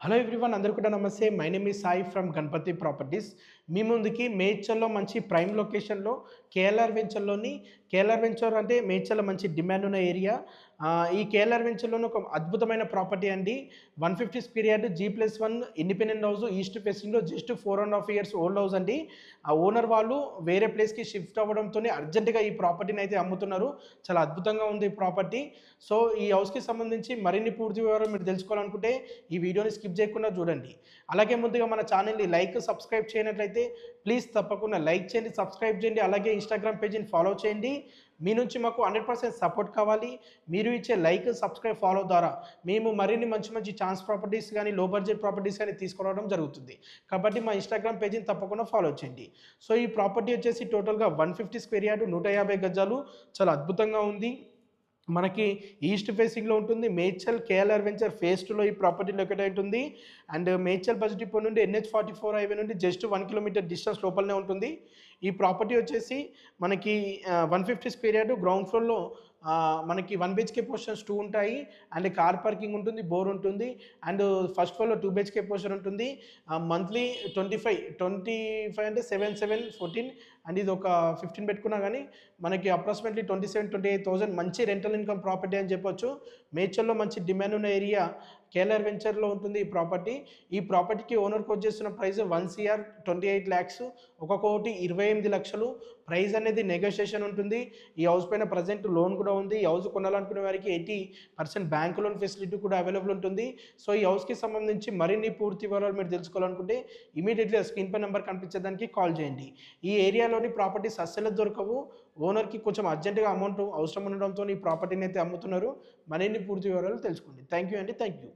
Hello everyone, అందరూ కూడా నమస్తే. My name is Sai from Ganapathi properties. మీ ముందుకి మేడ్చల్లో మంచి ప్రైమ్ లొకేషన్లో కేఎల్ఆర్ వెంచర్ అంటే మేడ్చల్లో మంచి డిమాండ్ ఉన్న ఏరియా. ఈ కేఎల్ఆర్ వెంచర్లోని ఒక అద్భుతమైన ప్రాపర్టీ అండి. 150 square yard G+1 independent house, east ఫేసింగ్లో జస్ట్ 4.5 years ఓల్డ్ హౌస్ అండి. ఆ ఓనర్ వాళ్ళు వేరే ప్లేస్కి షిఫ్ట్ అవ్వడంతో అర్జెంటుగా ఈ ప్రాపర్టీని అయితే అమ్ముతున్నారు. చాలా అద్భుతంగా ఉంది ఈ ప్రాపర్టీ. సో ఈ హౌస్కి సంబంధించి మరిన్ని పూర్తి వివరాలు మీరు తెలుసుకోవాలనుకుంటే ఈ వీడియోని స్కిప్ చేయకుండా చూడండి. అలాగే ముందుగా మన ఛానల్ని సబ్స్క్రైబ్ చేయనట్లయితే ప్లీజ్ తప్పకుండా లైక్ చేయండి, సబ్స్క్రైబ్ చేయండి. అలాగే ఇన్స్టాగ్రామ్ పేజీని ఫాలో చేయండి. మీ నుంచి మాకు 100% సపోర్ట్ కావాలి. మీరు ఇచ్చే సబ్స్క్రైబ్, ఫాలో ద్వారా మేము మరిన్ని మంచి మంచి ఛాన్స్ ప్రాపర్టీస్ కానీ లో బడ్జెట్ ప్రాపర్టీస్ కానీ తీసుకురావడం జరుగుతుంది. కాబట్టి మా ఇన్స్టాగ్రామ్ పేజీని తప్పకుండా ఫాలో చేయండి. సో ఈ ప్రాపర్టీ వచ్చేసి టోటల్గా 150 స్క్వేర్ యార్డు, 150 గజాలు. చాలా అద్భుతంగా ఉంది. మనకి ఈస్ట్ ఫేసింగ్లో ఉంటుంది. మేడ్చల్ కేఎల్ఆర్ వెంచర్ ఫేజ్ 2లో ఈ ప్రాపర్టీ లొకేట్ ఉంటుంది. అండ్ మేడ్చల్ బస్ డిపో నుండి NH44 హైవే నుండి జస్ట్ 1 kilometer డిస్టెన్స్ లోపలనే ఉంటుంది. ఈ ప్రాపర్టీ వచ్చేసి మనకి 150 స్క్వేర్ యార్డు. గ్రౌండ్ ఫ్లోర్లో మనకి 1 BHK పోర్షన్స్ 2 ఉంటాయి. అండ్ కార్ పార్కింగ్ ఉంటుంది, బోర్ ఉంటుంది. అండ్ ఫస్ట్ ఫ్లోర్లో 2 BHK పోర్షన్ ఉంటుంది. మంత్లీ 25 అంటే 7, 7, 14 అండ్ ఇది ఒక 15 పెట్టుకున్నా కానీ మనకి అప్రాక్సిమేట్లీ 27-28,000 మంచి రెంటల్ ఇన్కమ్ ప్రాపర్టీ అని చెప్పొచ్చు. మేడ్చల్లో మంచి డిమాండ్ ఉన్న ఏరియా కేఎల్ఆర్ వెంచర్లో ఉంటుంది ఈ ప్రాపర్టీ. ఈ ప్రాపర్టీకి ఓనర్కి వచ్చేస్తున్న ప్రైస్ 1,28 lakhs, 1,28 లక్షలు. ప్రైస్ అనేది నెగోషియేషన్ ఉంటుంది. ఈ హౌస్ పైన ప్రజెంట్ లోన్ కూడా ఉంది. ఈ హౌస్ కొనాలనుకునే వారికి 80% బ్యాంక్ లోన్ ఫెసిలిటీ కూడా అవైలబుల్ ఉంటుంది. సో ఈ హౌస్కి సంబంధించి మరిన్ని పూర్తి వివరాలు మీరు తెలుసుకోవాలనుకుంటే ఇమీడియట్లీ స్క్రీన్ పై నెంబర్ కనిపించేదానికి కాల్ చేయండి. ఈ ఏరియాలోని ప్రాపర్టీస్ అస్సలు దొరకవు. ఓనర్కి కొంచెం అర్జెంటుగా అమౌంట్ అవసరం ఉండడంతో ఈ ప్రాపర్టీని అయితే అమ్ముతున్నారు. మరిన్ని పూర్తి వివరాలు తెలుసుకోండి. థ్యాంక్ యూ అండి. Thank you.